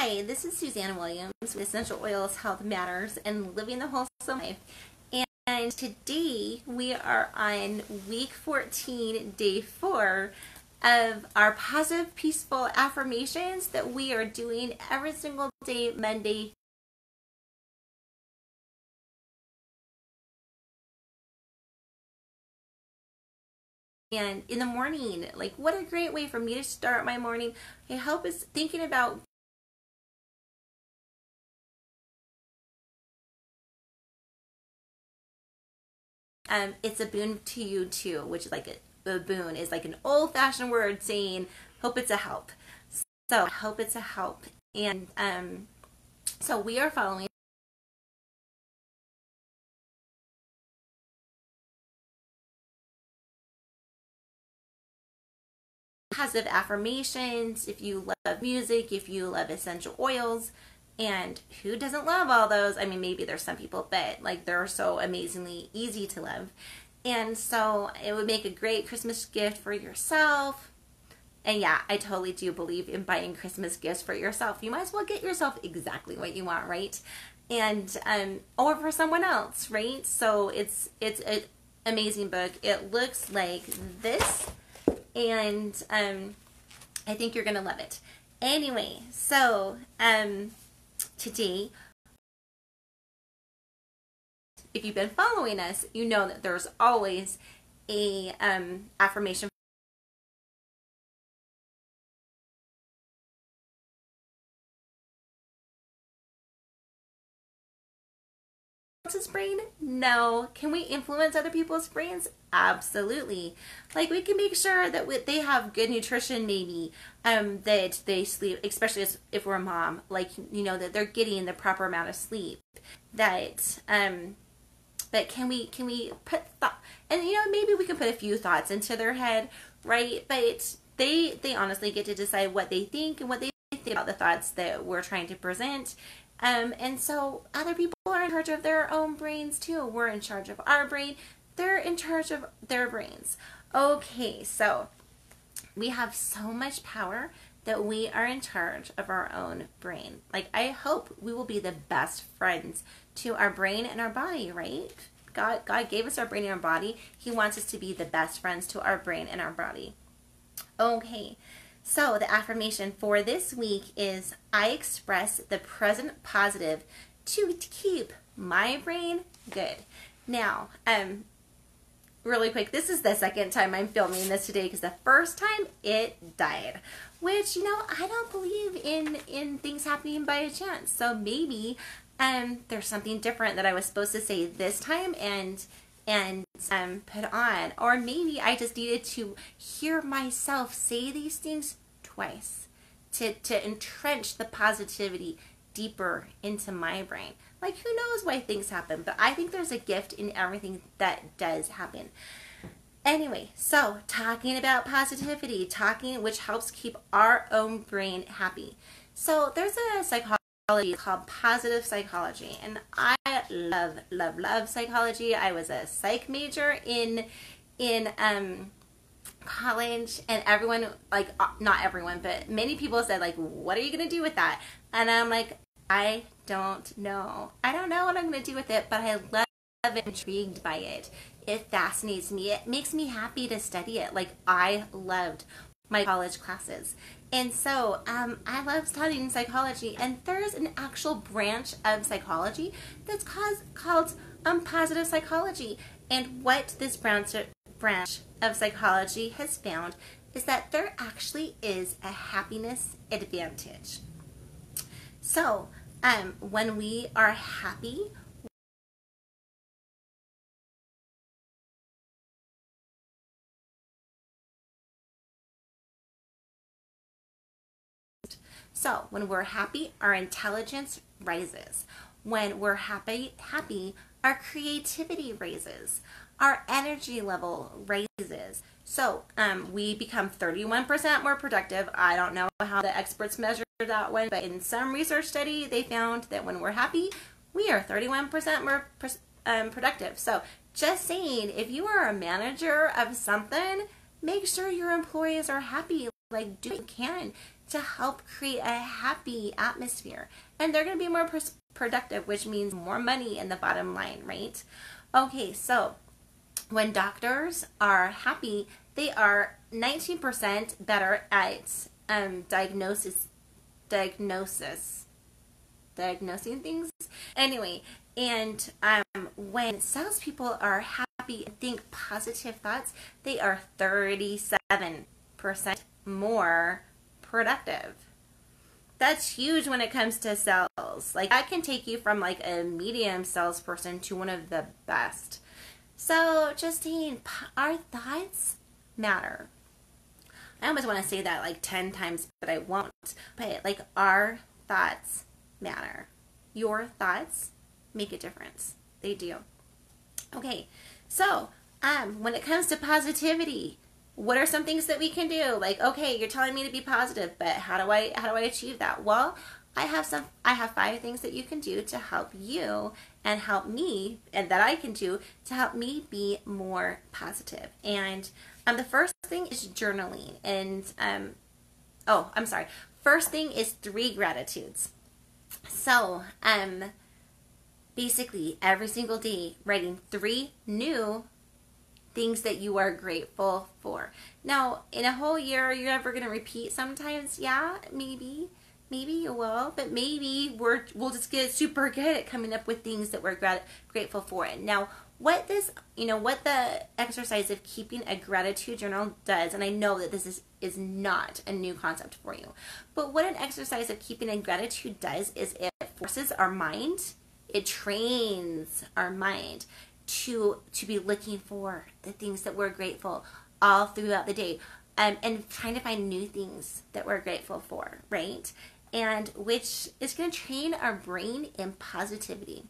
Hi, this is Suzanne Williams with Essential Oils, Health Matters, and Living the Wholesome Life. And today we are on week 14, day 4 of our positive, peaceful affirmations that we are doing every single day, Monday. And in the morning, like what a great way for me to start my morning. I hope is thinking about it's a boon to you too, which is like a boon is like an old-fashioned word saying hope it's a help. So I hope it's a help. And so we are following positive affirmations. If you love music, if you love essential oils, and who doesn't love all those? I mean, maybe there's some people, but like they're so amazingly easy to love. And so it would make a great Christmas gift for yourself. And yeah, I totally do believe in buying Christmas gifts for yourself. You might as well get yourself exactly what you want, right? And or for someone else, right? So it's an amazing book. It looks like this, and I think you're gonna love it. Anyway, so today, if you've been following us, you know that there's always a affirmation else's brain? No. Can we influence other people's brains? Absolutely. Like we can make sure that they have good nutrition, maybe that they sleep, especially if we're a mom, like you know that they're getting the proper amount of sleep. That but can we put thought, and you know maybe we can put a few thoughts into their head, right? But they honestly get to decide what they think and what they think about the thoughts that we're trying to present. And so other people are in charge of their own brains too. We're in charge of our brain. They're in charge of their brains. Okay, so we have so much power that we are in charge of our own brain. Like I hope we will be the best friends to our brain and our body, right? God gave us our brain and our body. He wants us to be the best friends to our brain and our body. Okay. So the affirmation for this week is, I express the present positive to keep my brain good. Now, really quick, this is the second time I'm filming this today because the first time it died. Which, you know, I don't believe in things happening by chance. So maybe there's something different that I was supposed to say this time and put on, or maybe I just needed to hear myself say these things twice to entrench the positivity deeper into my brain. Like who knows why things happen, but I think there's a gift in everything that does happen. Anyway, so talking about positivity, which helps keep our own brain happy. So there's a psychology called positive psychology, and I love psychology. I was a psych major in college, and everyone, like not everyone, but many people said like, what are you gonna do with that? And I'm like, I don't know what I'm gonna do with it, but I love it, intrigued by it. It fascinates me. It makes me happy to study it. Like I loved my college classes. And so I love studying psychology, and there's an actual branch of psychology that's called positive psychology. And what this branch of psychology has found is that there actually is a happiness advantage. So when we are happy, our intelligence rises. When we're happy, our creativity raises. Our energy level raises. So we become 31% more productive. I don't know how the experts measure that one, but in some research study, they found that when we're happy, we are 31% more productive. So just saying, if you are a manager of something, make sure your employees are happy. Like do what you can to help create a happy atmosphere. And they're going to be more productive, which means more money in the bottom line, right? Okay, so when doctors are happy, they are 19% better at diagnosing things. Anyway, and when salespeople are happy and think positive thoughts, they are 37% more productive. That's huge when it comes to sales. Like, I can take you from like a medium salesperson to one of the best. So, Justine, our thoughts matter. I almost want to say that like 10 times, but I won't. But like, our thoughts matter. Your thoughts make a difference. They do. Okay, so when it comes to positivity, what are some things that we can do? Like, okay, you're telling me to be positive, but how do I achieve that? Well, I have 5 things that you can do to help you and help me, and that I can do to help me be more positive. And the first thing is journaling. And first thing is 3 gratitudes. So, basically every single day writing 3 new things that you are grateful for. Now, in a whole year, you're ever going to repeat sometimes? Yeah, maybe you will, but maybe we'll just get super good at coming up with things that we're grateful for. Now, what the exercise of keeping a gratitude journal does, and I know that this is not a new concept for you, but what an exercise of keeping a gratitude does is it forces our mind, it trains our mind to be looking for the things that we're grateful all throughout the day, and trying to find new things that we're grateful for, right? And which is going to train our brain in positivity.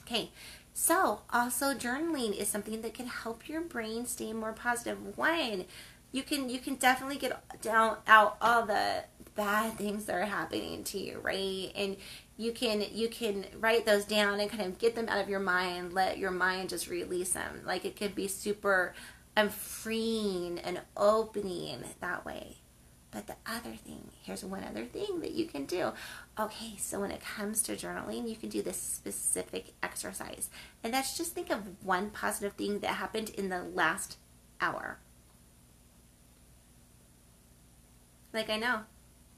Okay, so also journaling is something that can help your brain stay more positive. One, you can definitely get out all the bad things that are happening to you, right? And you can write those down and kind of get them out of your mind, let your mind just release them. Like, it could be super freeing and opening that way. But the other thing, here's one other thing that you can do. Okay, so when it comes to journaling, you can do this specific exercise. And that's just think of one positive thing that happened in the last hour. Like, I know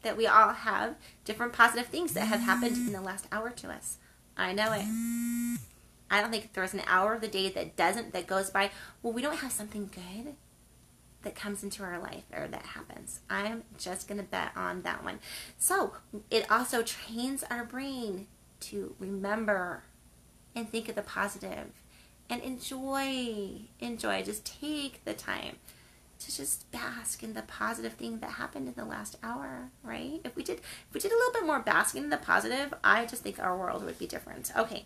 that we all have different positive things that have happened in the last hour to us. I know it. I don't think there's an hour of the day that goes by, well, we don't have something good that comes into our life or that happens. I'm just going to bet on that one. So it also trains our brain to remember and think of the positive and enjoy. Just take the time to just bask in the positive thing that happened in the last hour, right? If we did a little bit more basking in the positive, I just think our world would be different. Okay.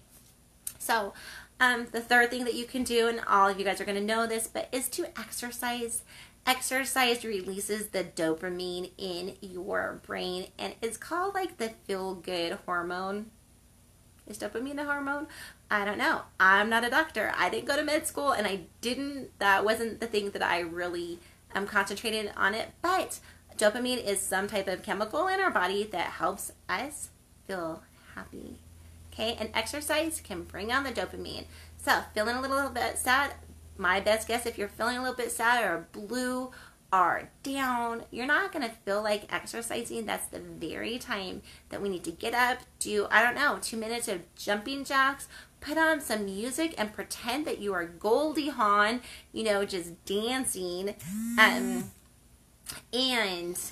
So, the third thing that you can do, and all of you guys are going to know this, but is to exercise. Exercise releases the dopamine in your brain, and it's called like the feel-good hormone. Is dopamine a hormone? I don't know. I'm not a doctor. I didn't go to med school, and that wasn't the thing that I really concentrated on it, but dopamine is some type of chemical in our body that helps us feel happy. Okay, and exercise can bring on the dopamine. So, feeling a little bit sad, my best guess, if you're feeling a little bit sad or blue or down, you're not going to feel like exercising. That's the very time that we need to get up, do, 2 minutes of jumping jacks, put on some music and pretend that you are Goldie Hawn, just dancing. And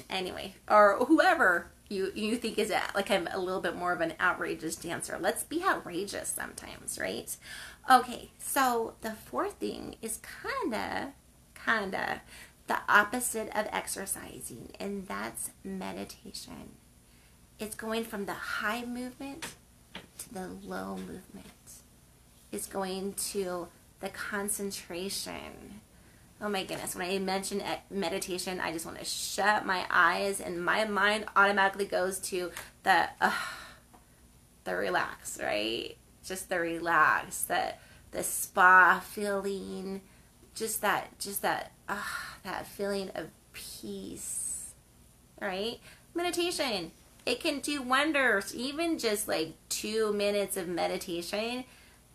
anyway, or whoever you think is like I'm a little bit more of an outrageous dancer. Let's be outrageous sometimes, right? Okay, so the fourth thing is kinda the opposite of exercising, and that's meditation. It's going from the high movement to the low movement. It's going to the concentration. Oh my goodness, when I mention meditation, I just want to shut my eyes and my mind automatically goes to the relax, right? Just the relax, the spa feeling, just that feeling of peace, right? meditation. It can do wonders. Even just like 2 minutes of meditation,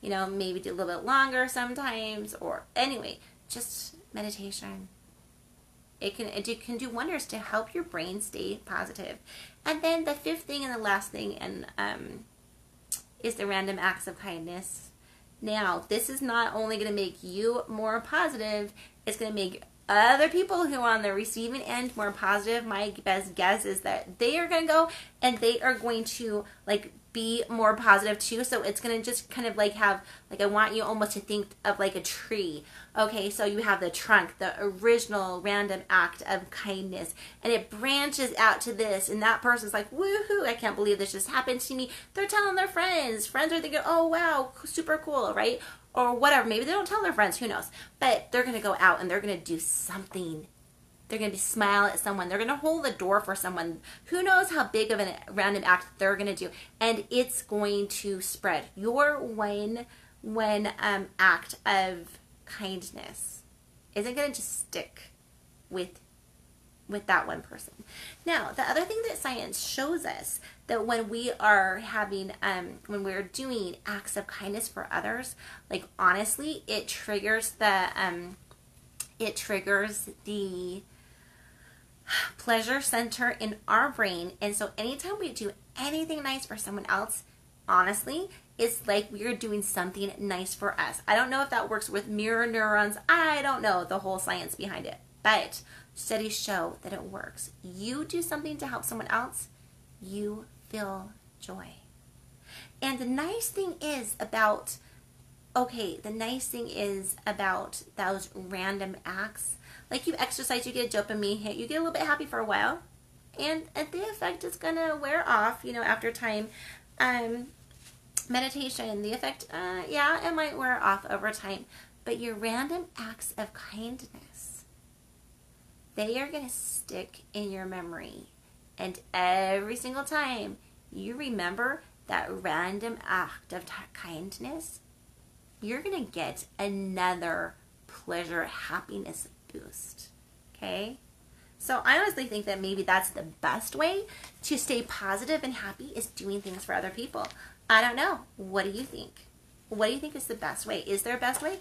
you know, maybe do a little bit longer sometimes, or anyway, just meditation. It can do wonders to help your brain stay positive. And then the fifth thing and the last thing is the random acts of kindness. Now, this is not only going to make you more positive, it's going to make other people who are on the receiving end more positive. My best guess is that they are going to go and they are going to like be more positive too. So it's going to just kind of like have, like, I want you almost to think of like a tree. Okay, so you have the trunk, the original random act of kindness, and it branches out to this, and that person's like, woohoo, I can't believe this just happened to me. They're telling their friends. Friends are thinking, oh wow, super cool, right? Or whatever. Maybe they don't tell their friends, who knows? But they're going to go out and they're going to do something. They're going to smile at someone. They're going to hold the door for someone. Who knows how big of a random act they're going to do. And it's going to spread. Your one act of kindness isn't going to just stick with that one person. Now, the other thing that science shows us, that when we are having, when we're doing acts of kindness for others, like honestly, it triggers the pleasure center in our brain. And so anytime we do anything nice for someone else, honestly, it's like we're doing something nice for us. I don't know if that works with mirror neurons. I don't know the whole science behind it, but studies show that it works. You do something to help someone else, you feel joy. And the nice thing is about those random acts. Like you exercise, you get a dopamine hit, you get a little bit happy for a while, and the effect is gonna wear off, you know, after time. Meditation, the effect, yeah, it might wear off over time, but your random acts of kindness, they are gonna stick in your memory, and every single time you remember that random act of kindness, you're gonna get another pleasure, happiness boost. Okay? So I honestly think that maybe that's the best way to stay positive and happy, is doing things for other people. I don't know. What do you think? What do you think is the best way? Is there a best way?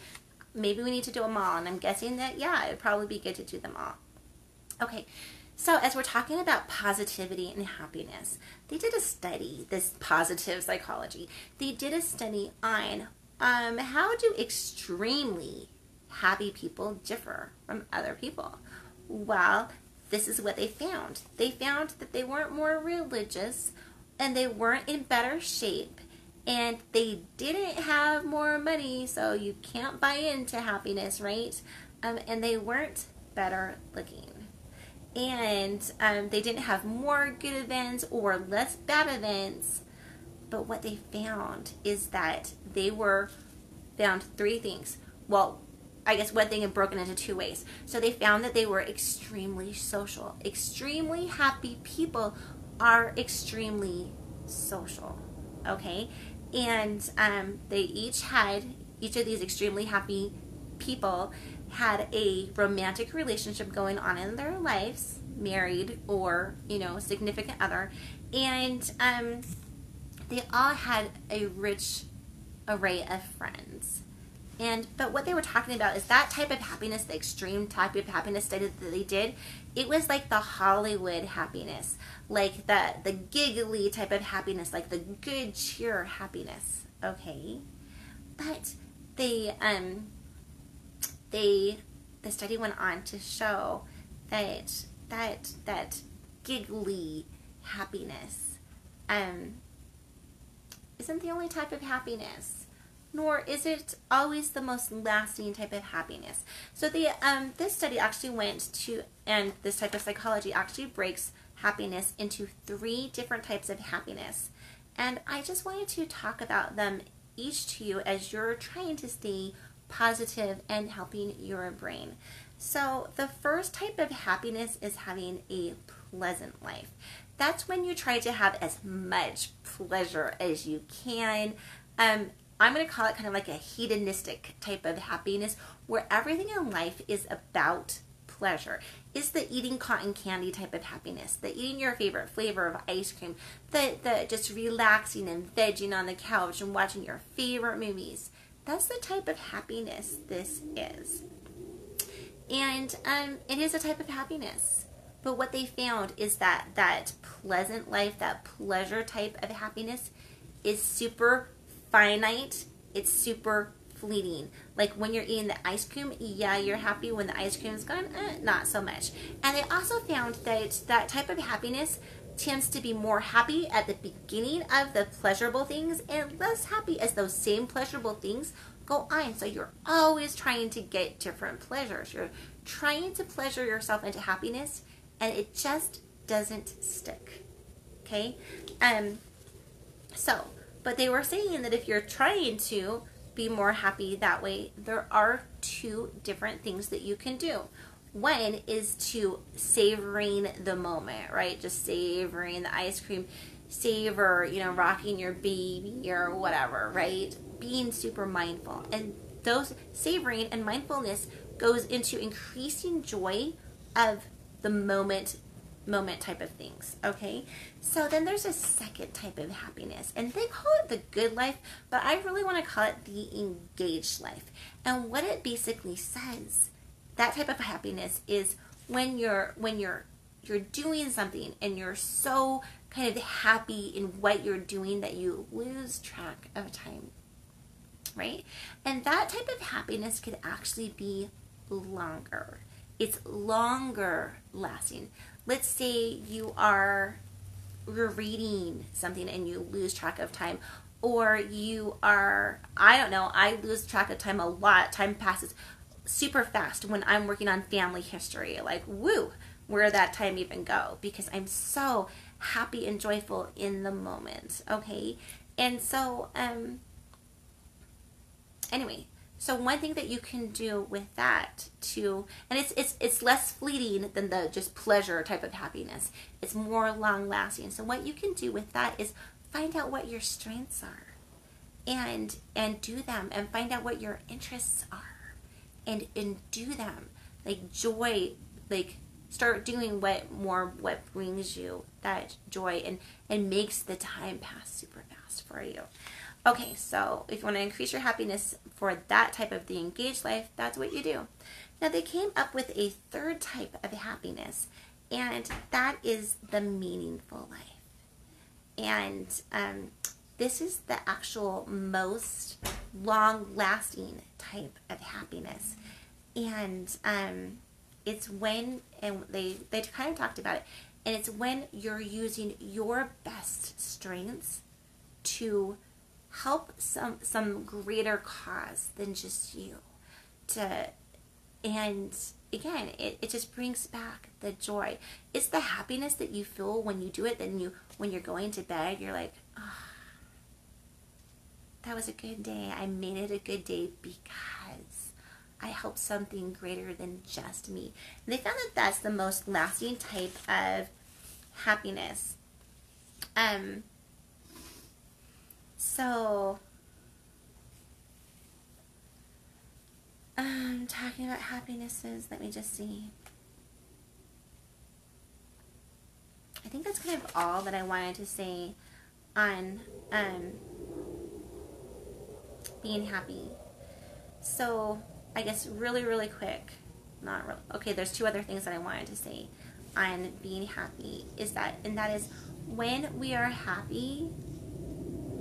Maybe we need to do them all, and I'm guessing that, yeah, it'd probably be good to do them all. Okay, so as we're talking about positivity and happiness, they did a study, this positive psychology. They did a study on how do extremely happy people differ from other people. Well, this is what they found. They found that they weren't more religious, and they weren't in better shape, and they didn't have more money, so you can't buy into happiness, right? And they weren't better looking. And they didn't have more good events or less bad events. But what they found is that they found three things. Well, I guess one thing is broken into two ways. So they found that they were extremely social. Extremely happy people are extremely social, okay? And each of these extremely happy people had a romantic relationship going on in their lives, married or, you know, significant other, and they all had a rich array of friends. But what they were talking about is that type of happiness, the extreme type of happiness study that they did, it was like the Hollywood happiness, like the giggly type of happiness, like the good cheer happiness, okay? But the study went on to show that giggly happiness isn't the only type of happiness, nor is it always the most lasting type of happiness. So this study actually went to, and this type of psychology actually breaks happiness into 3 different types of happiness. And I just wanted to talk about them each to you as you're trying to stay positive and helping your brain. So the first type of happiness is having a pleasant life. That's when you try to have as much pleasure as you can. I'm going to call it kind of like a hedonistic type of happiness, where everything in life is about pleasure? Is the eating cotton candy type of happiness, the eating your favorite flavor of ice cream, the just relaxing and vegging on the couch and watching your favorite movies? That's the type of happiness this is. And it is a type of happiness. But what they found is that that pleasant life, that pleasure type of happiness is super finite. It's super fleeting. Like when you're eating the ice cream, yeah, you're happy. When the ice cream is gone, not so much. And they also found that that type of happiness tends to be more happy at the beginning of the pleasurable things and less happy as those same pleasurable things go on. So you're always trying to get different pleasures. You're trying to pleasure yourself into happiness, and it just doesn't stick. Okay? But they were saying that if you're trying to be more happy that way, there are two different things that you can do. One is to savoring the moment, right? Just savoring the ice cream, savor, rocking your baby or whatever, right? Being super mindful. And those savoring and mindfulness goes into increasing joy of the moment type of things, okay? So then there's a second type of happiness, and they call it the good life, but I really want to call it the engaged life. And what it basically says, that type of happiness is when you're doing something and you're so kind of happy in what you're doing that you lose track of time, right? And that type of happiness could actually be longer. It's longer lasting. Let's say you're reading something and you lose track of time, or you are, I don't know, I lose track of time a lot. Time passes super fast when I'm working on family history. Like, woo, where did that time even go? Because I'm so happy and joyful in the moment, okay? And so, anyway, so one thing that you can do with that too, and it's less fleeting than the just pleasure type of happiness. It's more long lasting. So what you can do with that is find out what your strengths are, and do them, and find out what your interests are, and do them. Like joy, like start doing what brings you that joy and makes the time pass super fast for you. Okay, so if you want to increase your happiness for that type of the engaged life, that's what you do. Now they came up with a third type of happiness, and that is the meaningful life. And this is the actual most long-lasting type of happiness. And it's when, and they kind of talked about it, and it's when you're using your best strengths to help some greater cause than just you. And again, it just brings back the joy. It's the happiness that you feel when you do it. Then when you're going to bed, you're like, oh, that was a good day. I made it a good day because I helped something greater than just me. And they found that that's the most lasting type of happiness. So, talking about happinesses, let me just see. I think that's kind of all that I wanted to say on being happy. So, I guess really, really quick, not really, okay, there's two other things that I wanted to say on being happy, and that is when we are happy,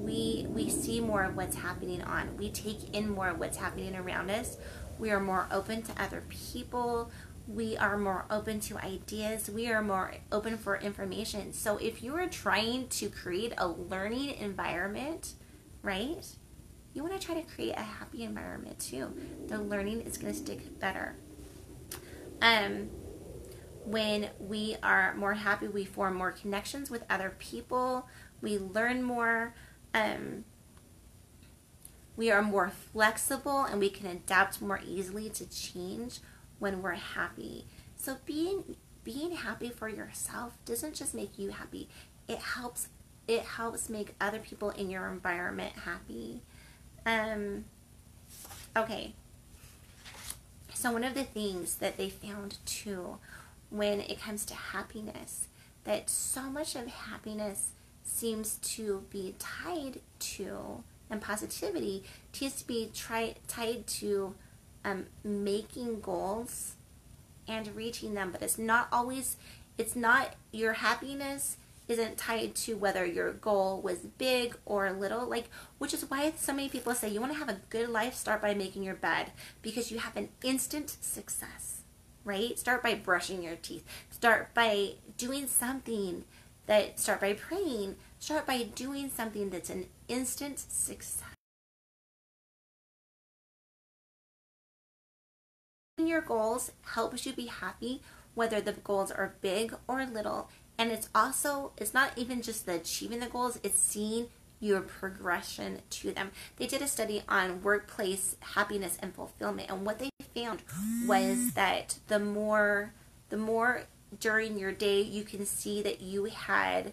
we see more of what's happening on. We take in more of what's happening around us. We are more open to other people. We are more open to ideas. We are more open for information. So if you are trying to create a learning environment, right, you want to try to create a happy environment too. The learning is going to stick better. When we are more happy, we form more connections with other people. We learn more. We are more flexible, and we can adapt more easily to change when we're happy. So being happy for yourself doesn't just make you happy. It helps make other people in your environment happy. Okay. So one of the things that they found too, when it comes to happiness, that so much of happiness seems to be tied to, and positivity tends to be tied to making goals and reaching them. But it's not your happiness isn't tied to whether your goal was big or little, which is why so many people say you want to have a good life, start by making your bed, because you have an instant success, right? Start by brushing your teeth, start by doing something start by praying, start by doing something that's an instant success. Your goals helps you be happy, whether the goals are big or little. And it's not even just the achieving the goals, it's seeing your progression to them. They did a study on workplace happiness and fulfillment, and what they found was that the more during your day you can see that you had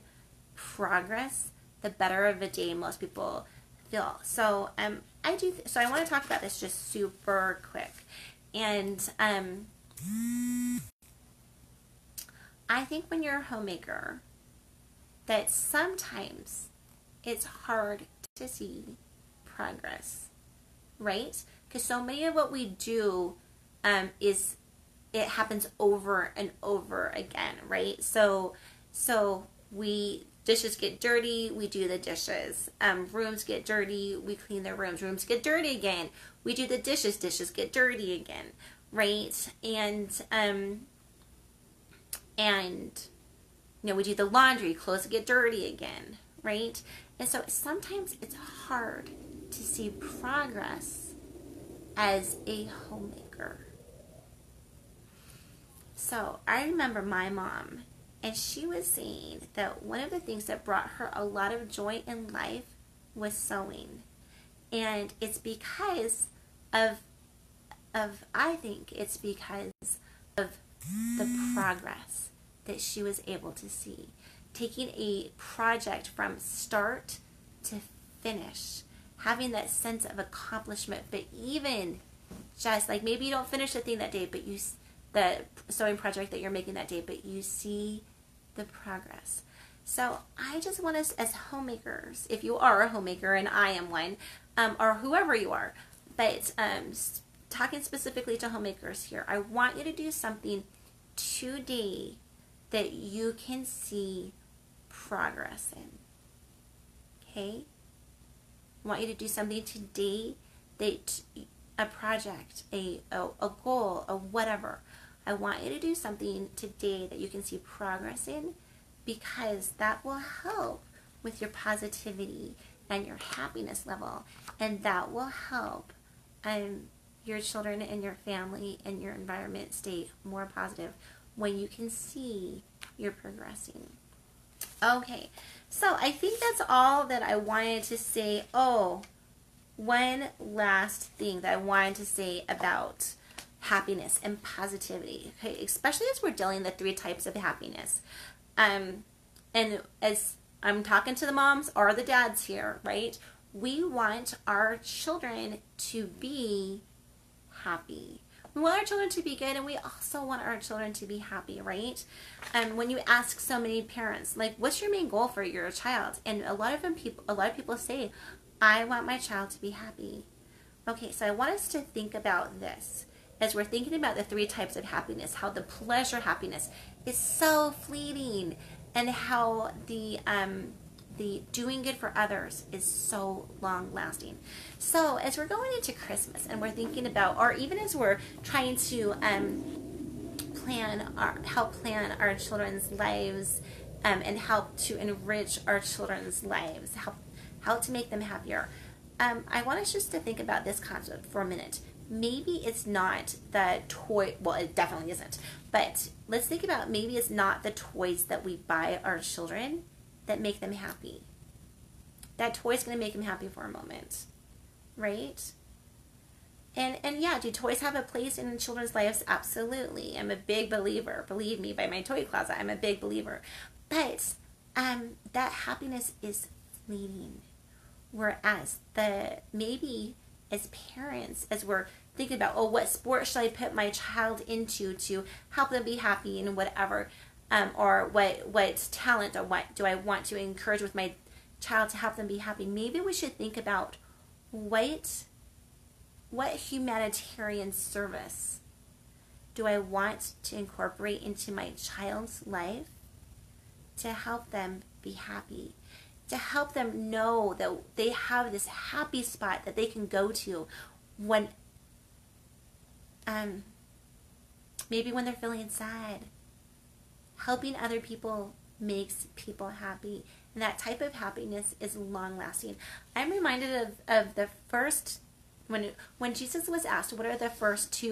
progress, the better of a day most people feel. So so I want to talk about this just super quick. And I think when you're a homemaker, that sometimes it's hard to see progress, right? Because so many of what we do it happens over and over again, right? So dishes get dirty, we do the dishes. Rooms get dirty, we clean the rooms. Rooms get dirty again, we do the dishes. Dishes get dirty again, right? And we do the laundry. Clothes get dirty again, right? And so sometimes it's hard to see progress as a homemaker. So I remember my mom, and she was saying that one of the things that brought her a lot of joy in life was sewing. And it's because I think it's because of the progress that she was able to see. Taking a project from start to finish, having that sense of accomplishment, but even just maybe you don't finish the thing that day, but the sewing project that you're making that day, but you see the progress. So I just want us as homemakers, if you are a homemaker, and I am one, or whoever you are, but talking specifically to homemakers here, I want you to do something today that you can see progress in. Okay? I want you to do something today that a project, a goal, a whatever. I want you to do something today that you can see progress in, because that will help with your positivity and your happiness level, and that will help your children and your family and your environment stay more positive when you can see you're progressing. Okay, so I think that's all that I wanted to say. Oh, one last thing that I wanted to say about happiness and positivity, okay, especially as we're dealing the 3 types of happiness. And as I'm talking to the moms or the dads here, right? We want our children to be happy. We want our children to be good, and we also want our children to be happy, right? When you ask so many parents, what's your main goal for your child? And a lot of people say, I want my child to be happy. Okay, so I want us to think about this as we're thinking about the 3 types of happiness, how the pleasure happiness is so fleeting, and how the doing good for others is so long lasting. So as we're going into Christmas and we're thinking about, or even as we're trying to help plan our children's lives, and help to enrich our children's lives, help to make them happier, I want us just to think about this concept for a minute. Maybe it's not the toy, well, it definitely isn't, but let's think about, maybe it's not the toys that we buy our children that make them happy. That toy's going to make them happy for a moment, right? And yeah, do toys have a place in children's lives? Absolutely. I'm a big believer. Believe me, by my toy closet, I'm a big believer. But that happiness is fleeting. Whereas maybe as parents, as we're thinking about, oh, what sport should I put my child into to help them be happy and whatever, or what talent or what do I want to encourage with my child to help them be happy. Maybe we should think about what humanitarian service do I want to incorporate into my child's life to help them be happy, to help them know that they have this happy spot that they can go to when, maybe when they're feeling sad. Helping other people makes people happy, and that type of happiness is long lasting. I'm reminded of the first, when Jesus was asked, what are the first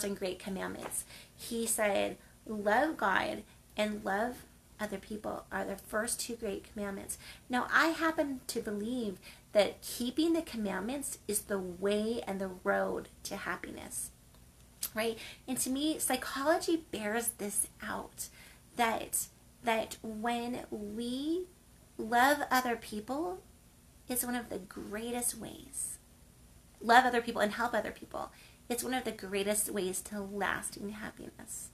and great commandments? He said, love God and love other people are the first 2 great commandments. Now, I happen to believe that keeping the commandments is the way and the road to happiness, right? And to me, psychology bears this out, that when we love other people, it's one of the greatest ways. Love other people and help other people. It's one of the greatest ways to lasting happiness.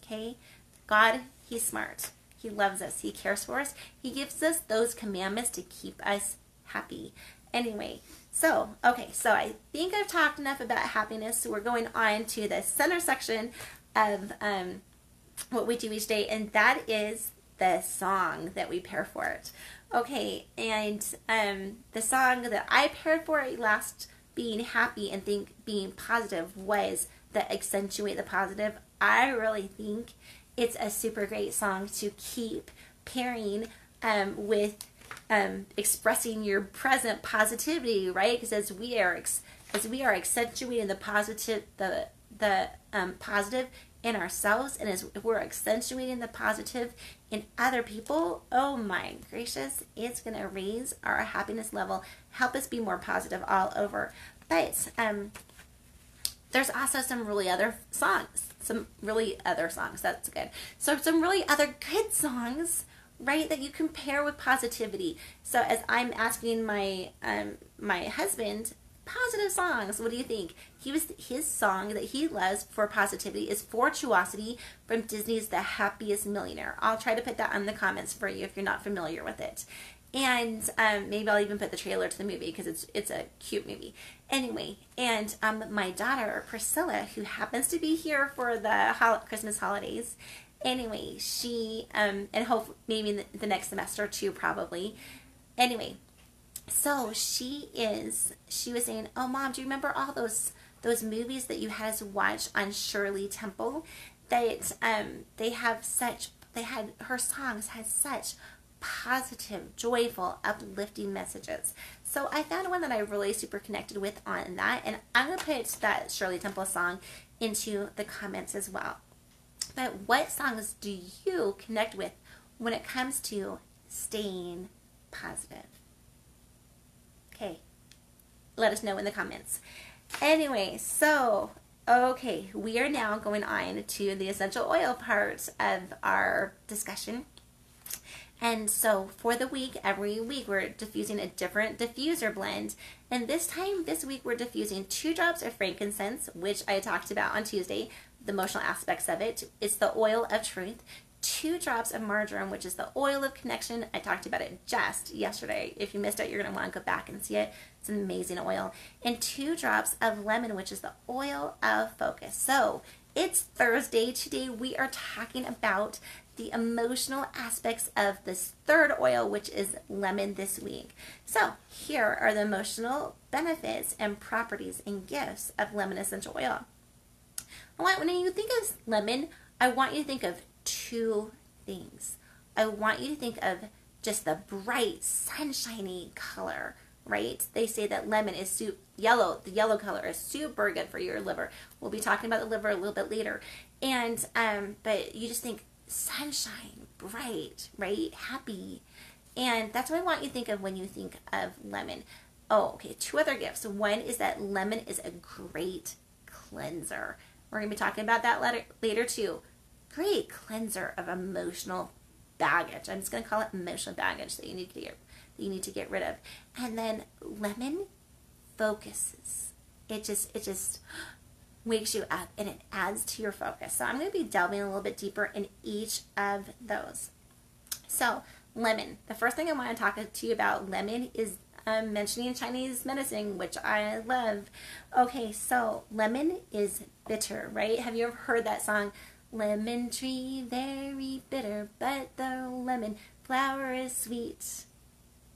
Okay? God, He's smart. He loves us. He cares for us. He gives us those commandments to keep us happy. Anyway, so I think I've talked enough about happiness. So we're going on to the center section of what we do each day, and that is the song that we pair for it. Okay, and the song that I paired for it last, being happy and being positive, was the Ac-cent-chu-ate the Positive. I really think it's a super great song to keep pairing with expressing your present positivity, right? Because as we are accentuating the positive, the positive in ourselves, and as we're accentuating the positive in other people, oh my gracious, it's going to raise our happiness level, help us be more positive all over. But there's also some really other songs, that's good. So some really other good songs, right, that you can pair with positivity. So as I'm asking my husband, positive songs, what do you think? His song that he loves for positivity is Fortuosity from Disney's The Happiest Millionaire. I'll try to put that in the comments for you if you're not familiar with it. And maybe I'll even put the trailer to the movie because it's a cute movie. Anyway, and my daughter Priscilla, who happens to be here for the Christmas holidays, anyway, she and hope maybe the next semester too, probably. Anyway, so she was saying, oh Mom, do you remember all those movies that you had us watch on Shirley Temple? That her songs had such positive, joyful, uplifting messages. So I found one that I really super connected with on that, and I'm going to put that Shirley Temple song into the comments as well. But what songs do you connect with when it comes to staying positive? Okay, let us know in the comments. Anyway, so, okay, we are now going on to the essential oil part of our discussion. And so for the week, every week we're diffusing a different diffuser blend. And this week we're diffusing 2 drops of frankincense, which I talked about on Tuesday, the emotional aspects of it. It's the oil of truth. 2 drops of marjoram, which is the oil of connection. I talked about it just yesterday. If you missed it, you're going to want to go back and see it. It's an amazing oil. And 2 drops of lemon, which is the oil of focus. So it's Thursday. Today we are talking about the emotional aspects of this 3rd oil, which is lemon this week. So here are the emotional benefits and properties and gifts of lemon essential oil. When you think of lemon, I want you to think of 2 things. I want you to think of just the bright, sunshiny color, right? They say that lemon is yellow. The yellow color is super good for your liver. We'll be talking about the liver a little bit later. And but you just think sunshine, bright, right? Happy. And that's what I want you to think of when you think of lemon. Oh, okay, 2 other gifts. One is that lemon is a great cleanser. We're going to be talking about that later too. Great cleanser of emotional baggage. I'm just going to call it emotional baggage that you need to get rid of. And then lemon focuses. it just wakes you up and it adds to your focus. So I'm going to be delving a little bit deeper in each of those. So lemon. The first thing I want to talk to you about lemon is mentioning Chinese medicine, which I love. Okay, so lemon is bitter, right? Have you ever heard that song? Lemon tree, very bitter, but the lemon flower is sweet.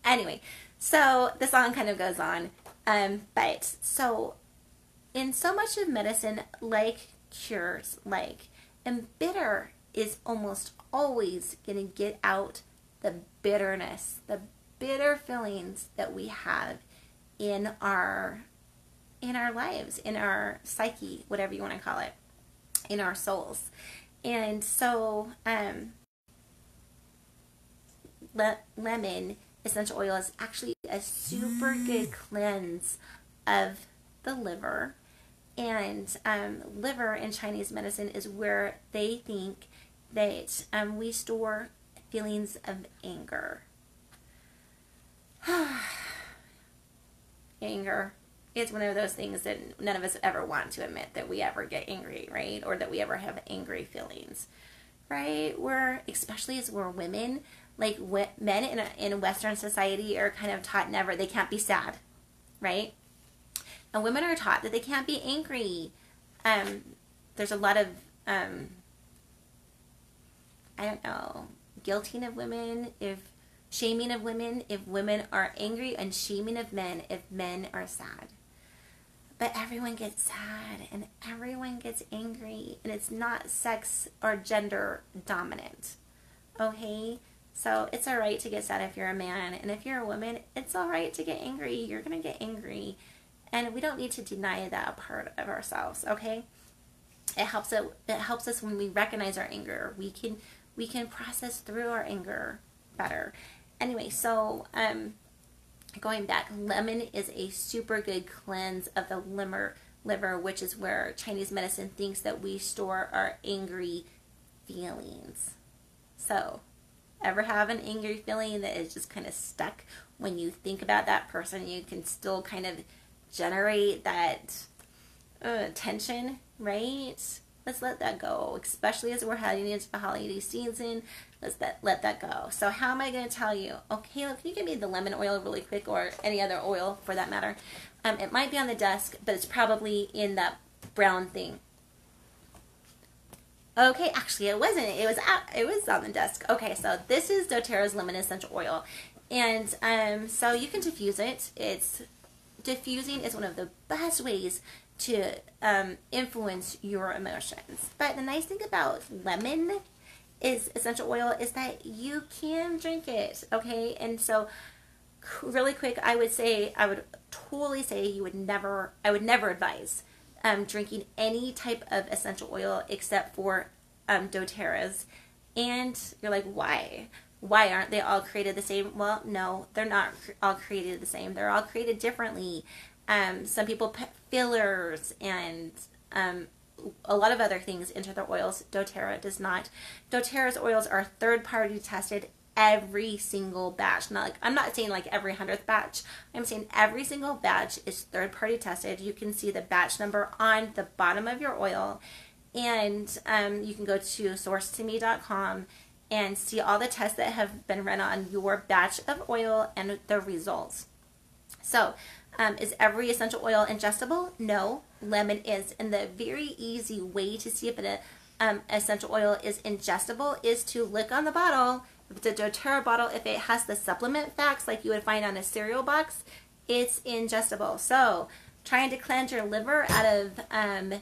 Anyway, so the song kind of goes on. But so in so much of medicine, like cures, and bitter is almost always going to get out the bitterness, the bitter feelings that we have in our lives, in our psyche, whatever you want to call it, in our souls. And so lemon essential oil is actually a super good cleanse of the liver. And liver in Chinese medicine is where they think that we store feelings of anger. Anger is one of those things that none of us ever want to admit, that we ever get angry, right? Or that we ever have angry feelings, right? Especially as we're women, like men in Western society are kind of taught never, they can't be sad, right? And women are taught that they can't be angry. There's a lot of, I don't know, guilting of women, shaming of women if women are angry, and shaming of men if men are sad. But everyone gets sad and everyone gets angry, and it's not sex or gender dominant. Okay? So it's alright to get sad if you're a man, and if you're a woman, it's alright to get angry. You're going to get angry. And we don't need to deny that part of ourselves, okay? It helps us when we recognize our anger. We can process through our anger better. Anyway, so going back, lemon is a super good cleanse of the liver, which is where Chinese medicine thinks that we store our angry feelings. So, ever have an angry feeling that is just kind of stuck when you think about that person? You can still kind of generate that tension, right? Let's let that go, especially as we're heading into the holiday season. Let that go. So how am I going to tell you? Okay, can you give me the lemon oil really quick, or any other oil for that matter? It might be on the desk, but it's probably in that brown thing. Okay, actually it wasn't. It was on the desk. Okay, so this is doTERRA's lemon essential oil, and so you can diffuse it. Diffusing is one of the best ways to influence your emotions. But the nice thing about lemon is essential oil is that you can drink it, okay? And so really quick, I would totally say I would never advise drinking any type of essential oil except for doTERRA's. And you're like, why? Why aren't they all created the same? Well, no, they're not all created the same. They're all created differently. Some people put fillers and a lot of other things into their oils. doTERRA does not. doTERRA's oils are third-party tested every single batch. I'm not saying like every 100th batch. I'm saying every single batch is third-party tested. You can see the batch number on the bottom of your oil, and you can go to sourcetome.com and see all the tests that have been run on your batch of oil and the results. So, is every essential oil ingestible? No, lemon is. And the very easy way to see if an essential oil is ingestible is to look on the bottle. If it's a doTERRA bottle, if it has the supplement facts like you would find on a cereal box, it's ingestible. So, trying to cleanse your liver out of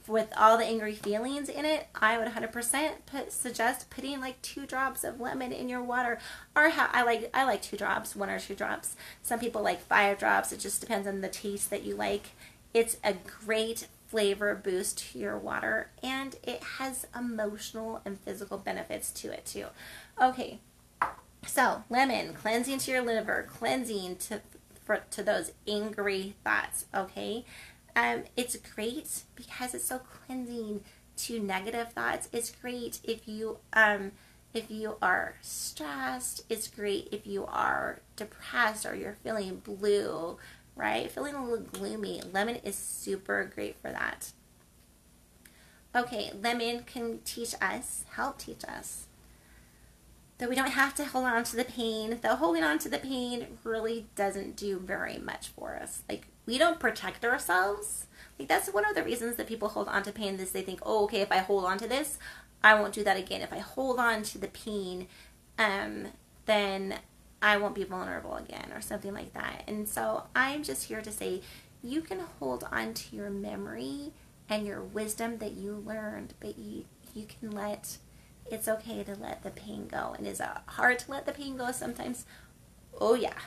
with all the angry feelings in it, I would 100% suggest putting like 2 drops of lemon in your water. Or I like 2 drops, 1 or 2 drops. Some people like 5 drops. It just depends on the taste that you like. It's a great flavor boost to your water, and it has emotional and physical benefits to it too. Okay, so lemon, cleansing to your liver, cleansing to those angry thoughts. Okay. It's great because it's so cleansing to negative thoughts. It's great if you are stressed. It's great if you are depressed or you're feeling blue, right? Feeling a little gloomy. Lemon is super great for that. Okay, lemon can help teach us that we don't have to hold on to the pain. Though holding on to the pain really doesn't do very much for us. Like, we don't protect ourselves. Like, that's one of the reasons that people hold on to pain is they think, oh, okay, if I hold on to this, I won't do that again. If I hold on to the pain, then I won't be vulnerable again or something like that. And so I'm just here to say you can hold on to your memory and your wisdom that you learned, but you can it's okay to let the pain go. And is it hard to let the pain go sometimes? Oh yeah.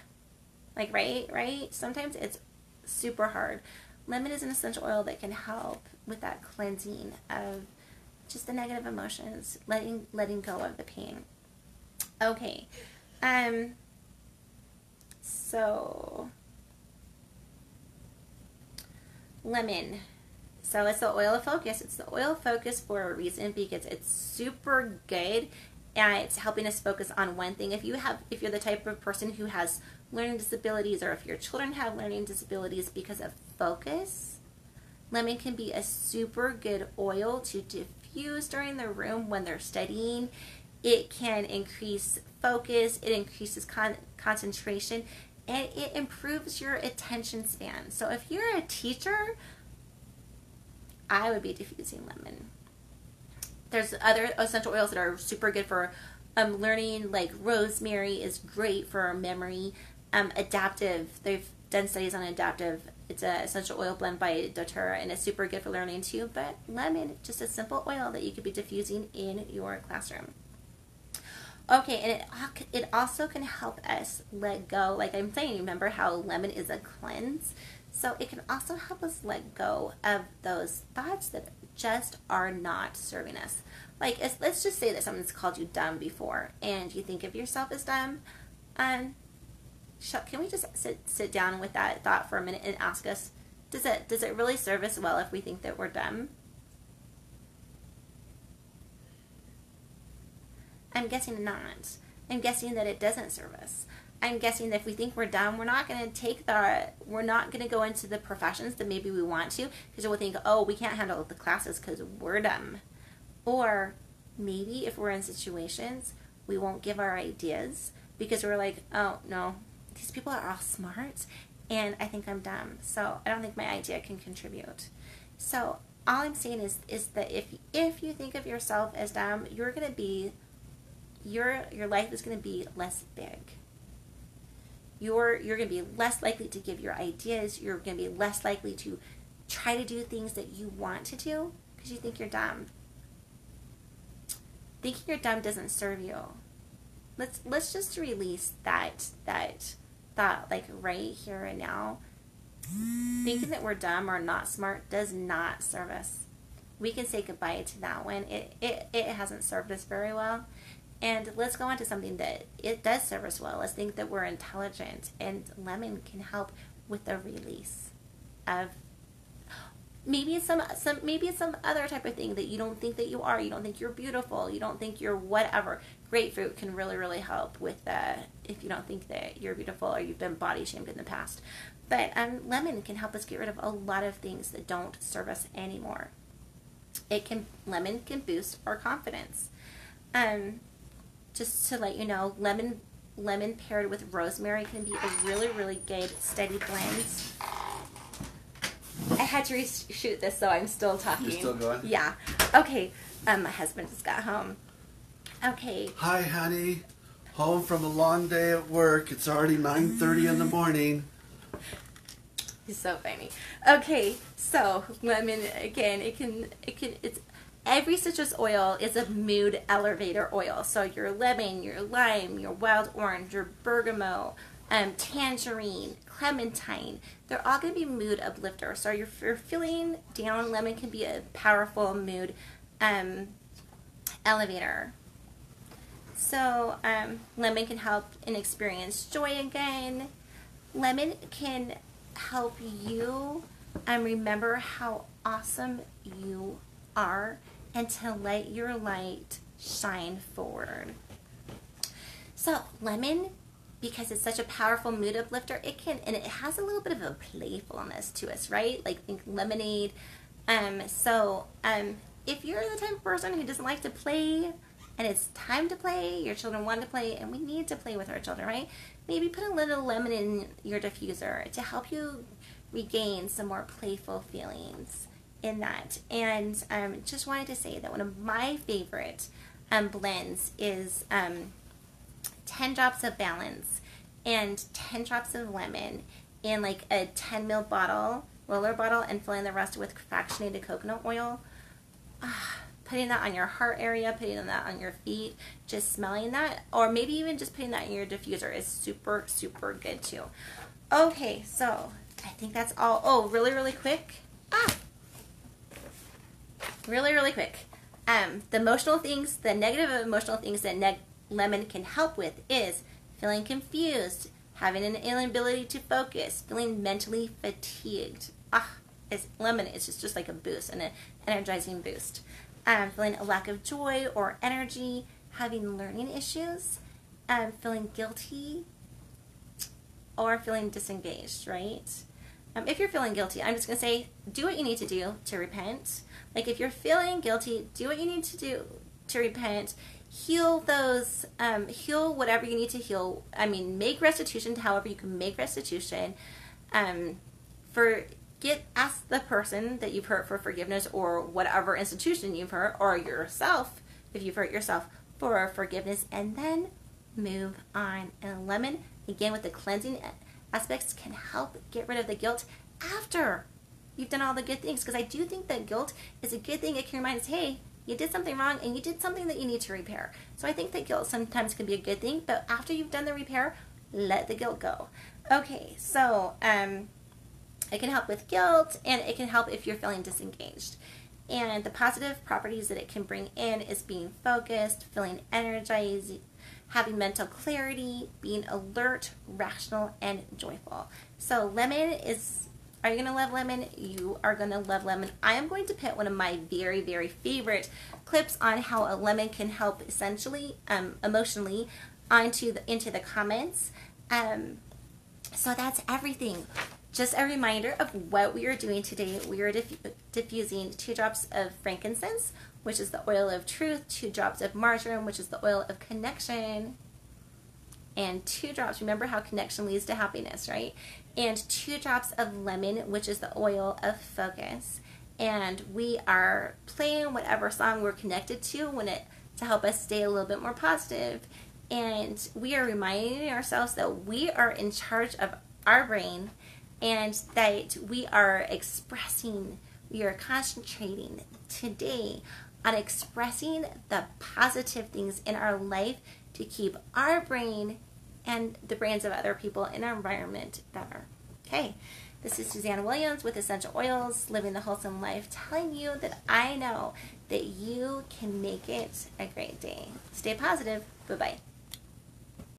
Like, right? Sometimes it's super hard. Lemon is an essential oil that can help with that cleansing of just the negative emotions, letting go of the pain. Okay. So lemon. So it's the oil of focus. It's the oil of focus for a reason, because it's super good and it's helping us focus on one thing. If you're the type of person who has learning disabilities, or if your children have learning disabilities because of focus, lemon can be a super good oil to diffuse during the room when they're studying. It can increase focus, it increases concentration, and it improves your attention span. So if you're a teacher, I would be diffusing lemon. There's other essential oils that are super good for learning, like rosemary is great for memory. Adaptive, they've done studies on adaptive. It's an essential oil blend by doTERRA, and it's super good for learning too. But lemon, just a simple oil that you could be diffusing in your classroom. Okay, and it also can help us let go. Like I'm saying, remember how lemon is a cleanse? So it can also help us let go of those thoughts that just are not serving us. Like, let's just say that someone's called you dumb before, and you think of yourself as dumb. Can we just sit down with that thought for a minute and ask us, does it really serve us well if we think that we're dumb? I'm guessing not. I'm guessing that it doesn't serve us. I'm guessing that if we think we're dumb, we're not going to go into the professions that maybe we want to, because we'll think, oh, we can't handle the classes because we're dumb. Or maybe if we're in situations, we won't give our ideas because we're like, oh, no, these people are all smart and I think I'm dumb, so I don't think my idea can contribute. So all I'm saying is that if you think of yourself as dumb, you're going to be, your life is going to be less big. You're going to be less likely to give your ideas. You're going to be less likely to try to do things that you want to do because you think you're dumb. Thinking you're dumb doesn't serve you. Let's just release that thought, like right here and now. Thinking that we're dumb or not smart does not serve us. We can say goodbye to that one. It hasn't served us very well. And let's go on to something that it does serve us well. Let's think that we're intelligent, and lemon can help with the release of maybe some other type of thing that you don't think that you are. You don't think you're beautiful. You don't think you're whatever. Grapefruit can really help with if you don't think that you're beautiful or you've been body shamed in the past. But lemon can help us get rid of a lot of things that don't serve us anymore. Lemon can boost our confidence. Just to let you know, lemon paired with rosemary can be a really good steady blend. I had to reshoot this, so I'm still talking. You're still going? Yeah. Okay. My husband just got home. Okay. Hi, honey. Home from a long day at work. It's already 9:30 in the morning. He's so funny. Okay, so lemon again. It's every citrus oil is a mood elevator oil. So your lemon, your lime, your wild orange, your bergamot, tangerine, clementine, they're all going to be mood uplifters. So if you're feeling down, lemon can be a powerful mood elevator. So lemon can help and experience joy again. Lemon can help you remember how awesome you are and to let your light shine forward. So lemon because it's such a powerful mood uplifter, and it has a little bit of a playfulness to us, right? Like think lemonade. If you're the type of person who doesn't like to play, and it's time to play, your children want to play, and we need to play with our children, right? Maybe put a little lemon in your diffuser to help you regain some more playful feelings in that. And just wanted to say that one of my favorite blends is 10 drops of balance and 10 drops of lemon in like a 10 ml bottle, roller bottle, and filling the rest with fractionated coconut oil. Putting that on your heart area, putting that on your feet, just smelling that, or maybe even just putting that in your diffuser is super, super good too. Okay, so I think that's all. Oh, really quick. Really quick. The emotional things, the negative emotional things that lemon can help with is feeling confused, having an inability to focus, feeling mentally fatigued. Lemon is just like a boost, an energizing boost. Feeling a lack of joy or energy, having learning issues, feeling guilty, or feeling disengaged, right? If you're feeling guilty, I'm just going to say, do what you need to do to repent. Like if you're feeling guilty, do what you need to do to repent. Heal those, heal whatever you need to heal. I mean, make restitution to however you can make restitution. Ask the person that you've hurt for forgiveness, or whatever institution you've hurt, or yourself, if you've hurt yourself, for forgiveness, and then move on. And lemon, again with the cleansing aspects, can help get rid of the guilt after you've done all the good things. Because I do think that guilt is a good thing. It can remind us, hey, you did something wrong and you did something that you need to repair. So I think that guilt sometimes can be a good thing, but after you've done the repair, let the guilt go. Okay, so it can help with guilt, and it can help if you're feeling disengaged. And the positive properties that it can bring in is being focused, feeling energized, having mental clarity, being alert, rational, and joyful. So lemon is, are you going to love lemon? You are going to love lemon. I am going to put one of my very, very favorite clips on how a lemon can help essentially, emotionally, into the comments. So that's everything. Just a reminder of what we are doing today. We are diffusing 2 drops of frankincense, which is the oil of truth, 2 drops of marjoram, which is the oil of connection, and 2 drops, remember how connection leads to happiness, right? And 2 drops of lemon, which is the oil of focus. And we are playing whatever song we're connected to to help us stay a little bit more positive. And we are reminding ourselves that we are in charge of our brain, and that we are concentrating today on expressing the positive things in our life to keep our brain and the brains of other people in our environment better. Okay, this is Susanna Williams with Essential Oils, Living the Wholesome Life, telling you that I know that you can make it a great day. Stay positive. Bye-bye.